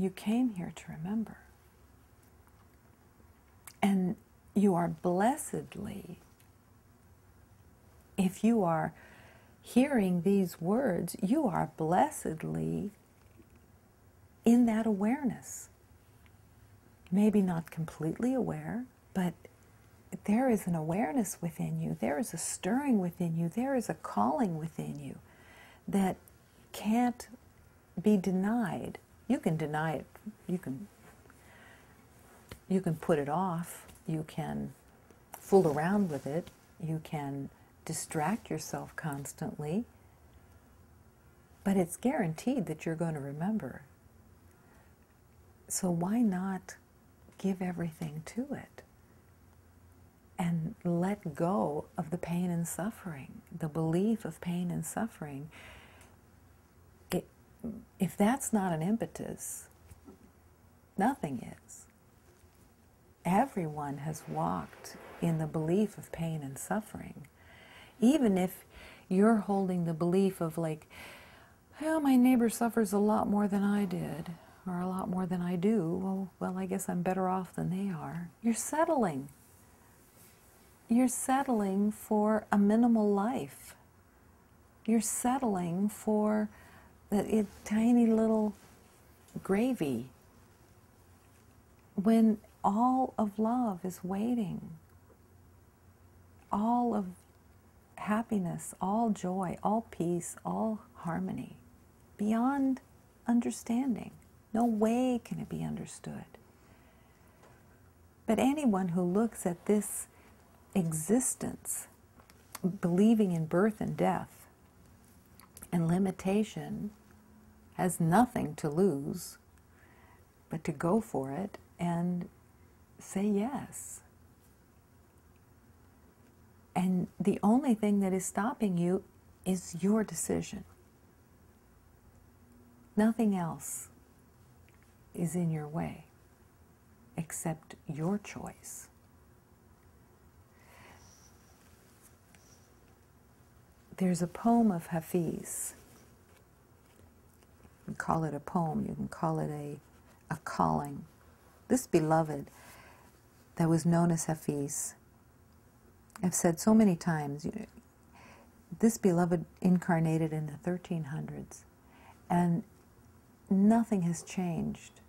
you came here to remember. And you are blessedly, if you are hearing these words, you are blessedly in that awareness. Maybe not completely aware, but there is an awareness within you. There is a stirring within you. There is a calling within you that can't be denied. You can deny it. You can put it off. You can fool around with it. You can distract yourself constantly. But it's guaranteed that you're going to remember. So why not give everything to it and let go of the pain and suffering, the belief of pain and suffering? If that's not an impetus, nothing is. Everyone has walked in the belief of pain and suffering. Even if you're holding the belief of like, well, my neighbor suffers a lot more than I did, or a lot more than I do, well, I guess I'm better off than they are. You're settling. You're settling for a minimal life. You're settling for a tiny little gravy when all of love is waiting. All of happiness, all joy, all peace, all harmony, beyond understanding. No way can it be understood. But anyone who looks at this existence, believing in birth and death and limitation, has nothing to lose but to go for it and say yes. And the only thing that is stopping you is your decision. Nothing else is in your way except your choice. There's a poem of Hafiz. You can call it a poem, you can call it a calling. This beloved that was known as Hafiz, I've said so many times, this beloved incarnated in the 1300s, and nothing has changed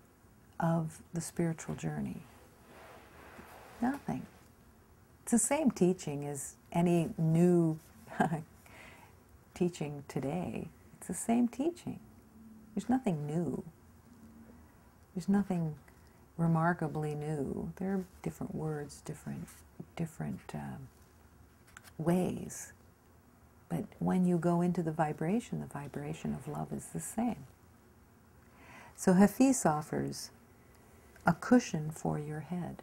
of the spiritual journey. Nothing. It's the same teaching as any new teaching today. It's the same teaching. There's nothing new. There's nothing remarkably new. There are different words, different ways. But when you go into the vibration of love is the same. So Hafiz offers a cushion for your head.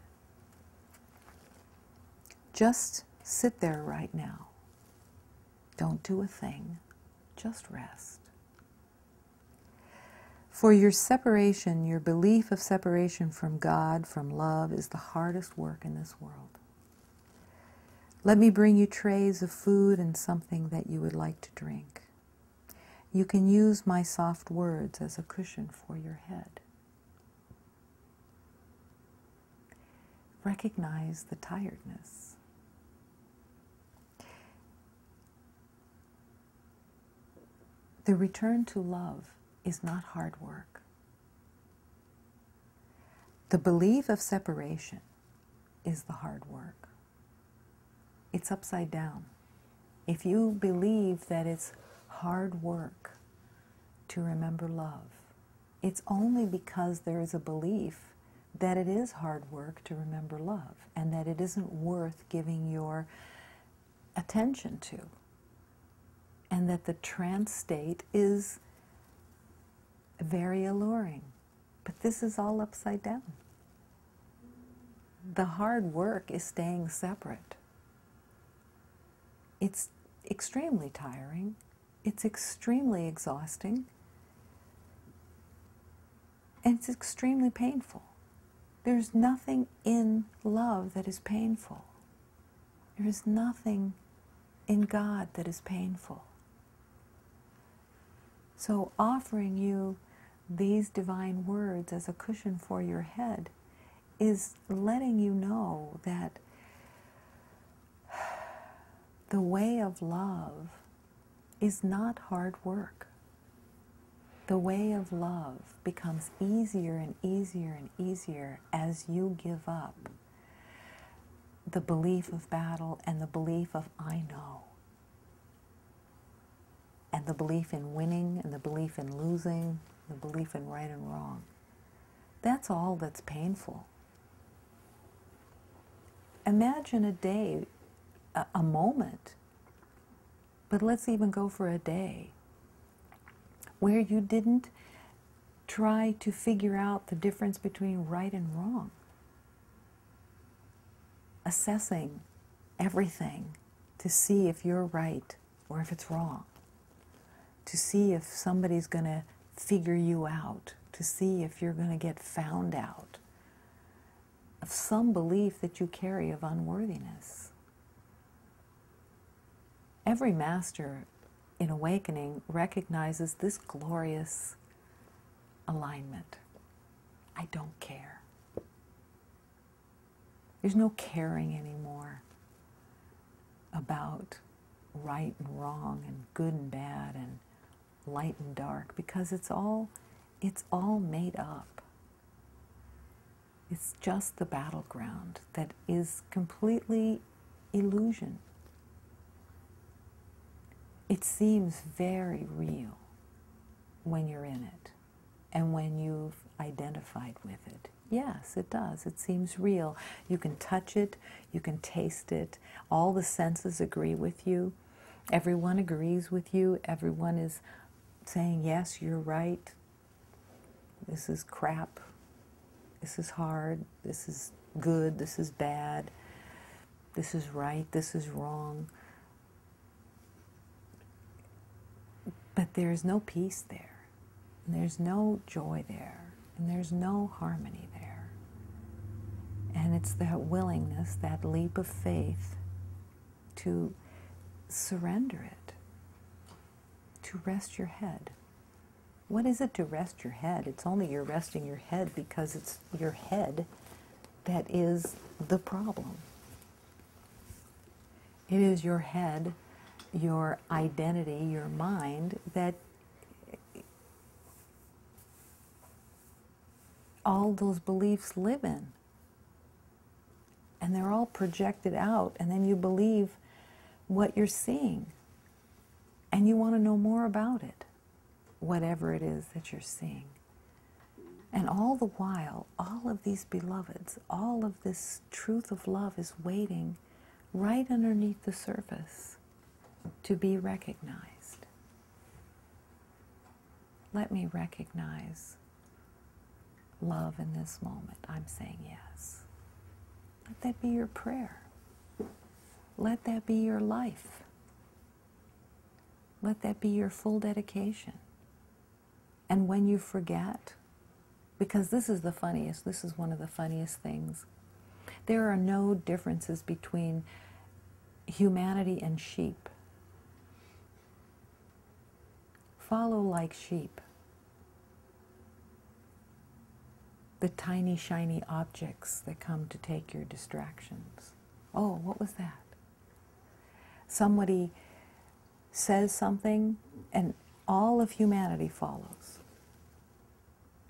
Just sit there right now. Don't do a thing. Just rest. For your separation, your belief of separation from God, from love, is the hardest work in this world. Let me bring you trays of food and something that you would like to drink. You can use my soft words as a cushion for your head. Recognize the tiredness. The return to love is not hard work. The belief of separation is the hard work. It's upside down. If you believe that it's hard work to remember love, it's only because there is a belief that it is hard work to remember love and that it isn't worth giving your attention to, and that the trance state is very alluring. But this is all upside down. The hard work is staying separate. It's extremely tiring. It's extremely exhausting. And it's extremely painful. There's nothing in love that is painful. There is nothing in God that is painful. So offering you these divine words as a cushion for your head is letting you know that the way of love is not hard work. The way of love becomes easier and easier and easier as you give up the belief of battle and the belief of I know, and the belief in winning and the belief in losing, the belief in right and wrong. That's all that's painful. Imagine a day, a moment, but let's even go for a day, where you didn't try to figure out the difference between right and wrong, assessing everything to see if you're right or if it's wrong, to see if somebody's going to figure you out, to see if you're going to get found out of some belief that you carry of unworthiness. Every master in awakening recognizes this glorious alignment. I don't care. There's no caring anymore about right and wrong and good and bad and light and dark, because it's all made up. It's just the battleground that is completely illusion. It seems very real when you're in it and when you've identified with it. Yes, it does. It seems real. You can touch it. You can taste it. All the senses agree with you. Everyone agrees with you. Everyone is saying, yes, you're right. This is crap. This is hard. This is good. This is bad. This is right. This is wrong. But there's no peace there. And there's no joy there. And there's no harmony there. And it's that willingness, that leap of faith to surrender it, to rest your head. What is it to rest your head? It's only you're resting your head because it's your head that is the problem. It is your head, your identity, your mind that all those beliefs live in. And they're all projected out, and then you believe what you're seeing. And you want to know more about it, whatever it is that you're seeing. And all the while, all of these beloveds, all of this truth of love is waiting right underneath the surface to be recognized. Let me recognize love in this moment. I'm saying yes. Let that be your prayer. Let that be your life. Let that be your full dedication. And when you forget, because this is the funniest, this is one of the funniest things, there are no differences between humanity and sheep. Follow like sheep the tiny, shiny objects that come to take your distractions. Oh, what was that? Somebody says something, and all of humanity follows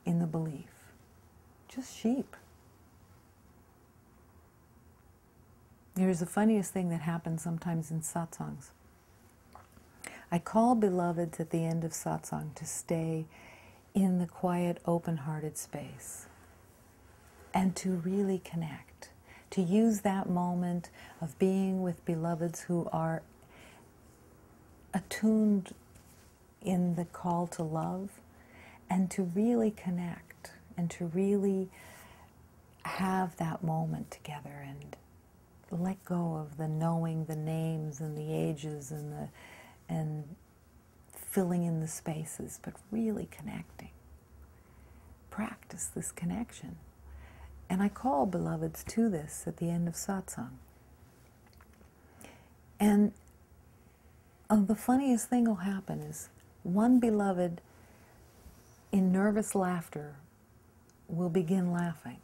in the belief. Just sheep. There's the funniest thing that happens sometimes in satsangs. I call beloveds at the end of satsang to stay in the quiet, open-hearted space and to really connect, to use that moment of being with beloveds who are attuned in the call to love, and to really connect and to really have that moment together and let go of the knowing the names and the ages and filling in the spaces, but really connecting. Practice this connection. And I call beloveds to this at the end of satsang. And the funniest thing will happen is one beloved in nervous laughter will begin laughing.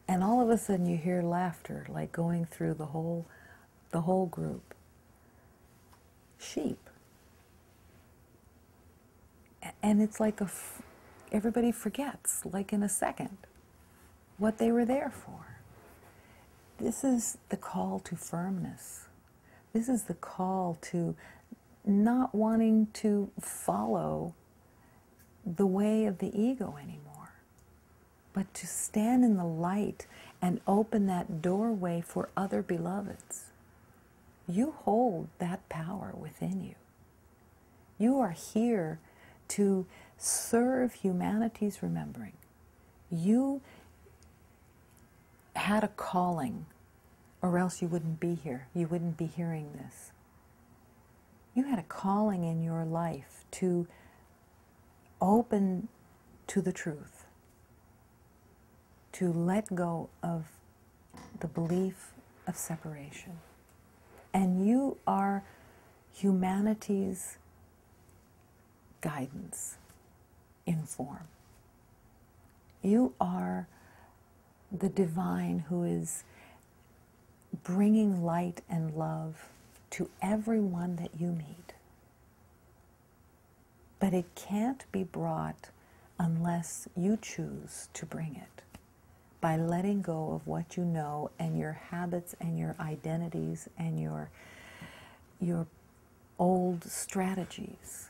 And all of a sudden you hear laughter like going through the whole group. Sheep. And it's like everybody forgets, like in a second, what they were there for. This is the call to firmness. This is the call to not wanting to follow the way of the ego anymore, but to stand in the light and open that doorway for other beloveds. You hold that power within you. You are here to serve humanity's remembering. You had a calling, or else you wouldn't be here. You wouldn't be hearing this. You had a calling in your life to open to the truth, to let go of the belief of separation. And you are humanity's guidance in form. You are the divine who is bringing light and love to everyone that you meet. But it can't be brought unless you choose to bring it, by letting go of what you know and your habits and your identities and your old strategies.